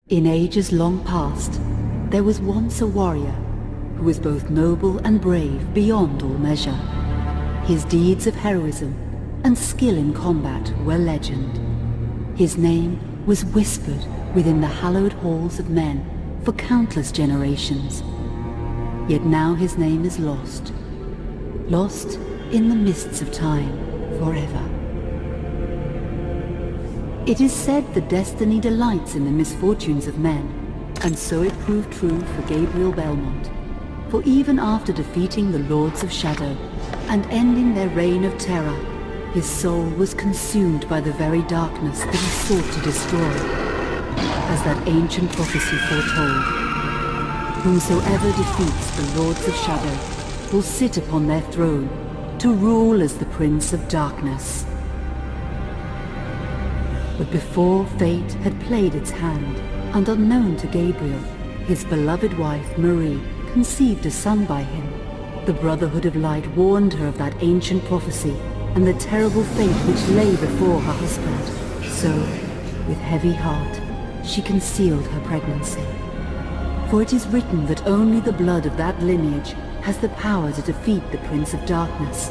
In ages long past, there was once a warrior who was both noble and brave beyond all measure. His deeds of heroism and skill in combat were legend. His name was whispered within the hallowed halls of men for countless generations. Yet now his name is lost. Lost in the mists of time forever. It is said that destiny delights in the misfortunes of men, and so it proved true for Gabriel Belmont. For even after defeating the Lords of Shadow and ending their reign of terror, his soul was consumed by the very darkness that he sought to destroy. As that ancient prophecy foretold, whomsoever defeats the Lords of Shadow will sit upon their throne to rule as the Prince of Darkness. But before fate had played its hand, and unknown to Gabriel, his beloved wife Marie conceived a son by him. The Brotherhood of Light warned her of that ancient prophecy and the terrible fate which lay before her husband. So, with heavy heart, she concealed her pregnancy. For it is written that only the blood of that lineage has the power to defeat the Prince of Darkness.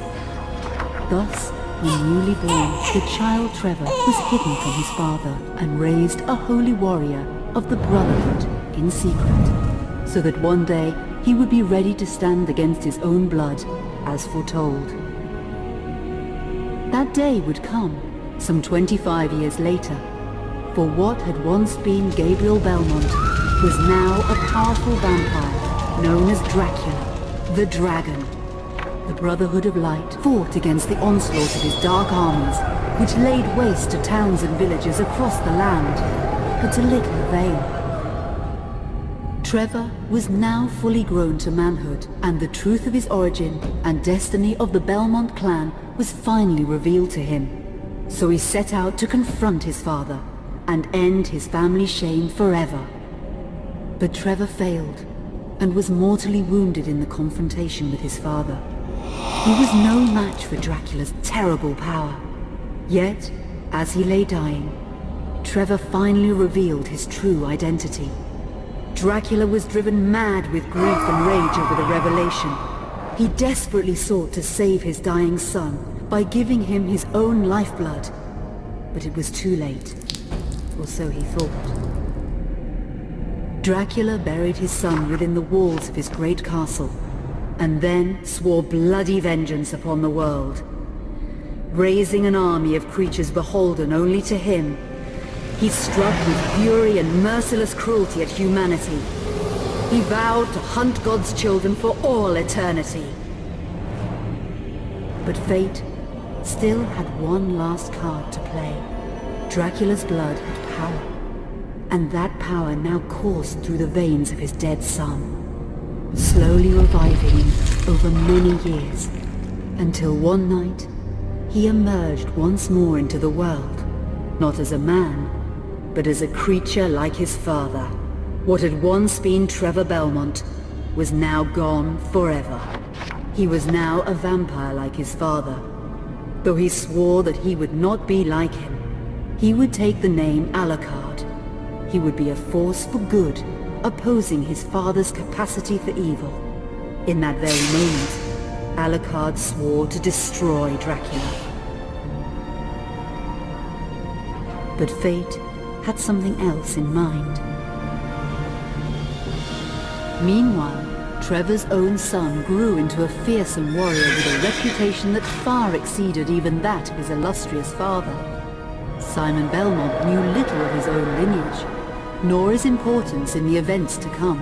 Thus, when newly born, the child Trevor was hidden from his father and raised a holy warrior of the Brotherhood in secret, so that one day he would be ready to stand against his own blood, as foretold. That day would come, some 25 years later, for what had once been Gabriel Belmont was now a powerful vampire known as Dracula, the Dragon. The Brotherhood of Light fought against the onslaught of his dark armies, which laid waste to towns and villages across the land, but to little avail. Trevor was now fully grown to manhood, and the truth of his origin and destiny of the Belmont clan was finally revealed to him. So he set out to confront his father and end his family's shame forever. But Trevor failed, and was mortally wounded in the confrontation with his father. He was no match for Dracula's terrible power. Yet, as he lay dying, Trevor finally revealed his true identity. Dracula was driven mad with grief and rage over the revelation. He desperately sought to save his dying son by giving him his own lifeblood. But it was too late, or so he thought. Dracula buried his son within the walls of his great castle, and then swore bloody vengeance upon the world. Raising an army of creatures beholden only to him, he struck with fury and merciless cruelty at humanity. He vowed to hunt God's children for all eternity. But fate still had one last card to play. Dracula's blood had power, and that power now coursed through the veins of his dead son, slowly reviving him over many years, until one night he emerged once more into the world, not as a man, but as a creature like his father. What had once been Trevor Belmont was now gone forever. He was now a vampire like his father. Though he swore that he would not be like him, he would take the name Alucard. He would be a force for good, opposing his father's capacity for evil. In that very moment, Alucard swore to destroy Dracula. But fate had something else in mind. Meanwhile, Trevor's own son grew into a fearsome warrior with a reputation that far exceeded even that of his illustrious father. Simon Belmont knew little of his own lineage, nor his importance in the events to come.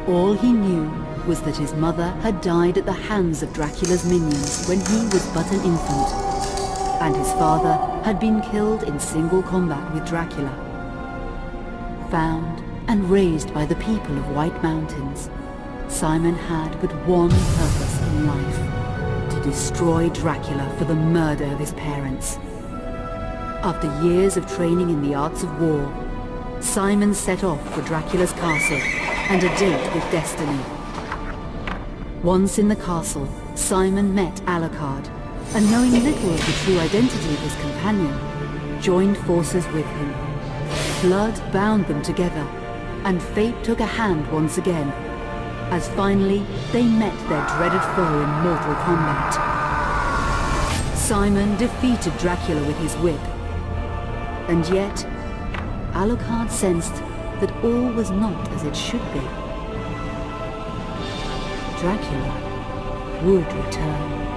All he knew was that his mother had died at the hands of Dracula's minions when he was but an infant, and his father had been killed in single combat with Dracula. Found and raised by the people of White Mountains, Simon had but one purpose in life: to destroy Dracula for the murder of his parents. After years of training in the arts of war, Simon set off for Dracula's castle and a date with destiny. Once in the castle, Simon met Alucard, and knowing little of the true identity of his companion, joined forces with him. Blood bound them together, and fate took a hand once again, as finally they met their dreaded foe in mortal combat. Simon defeated Dracula with his whip, and yet Alucard sensed that all was not as it should be. Dracula would return.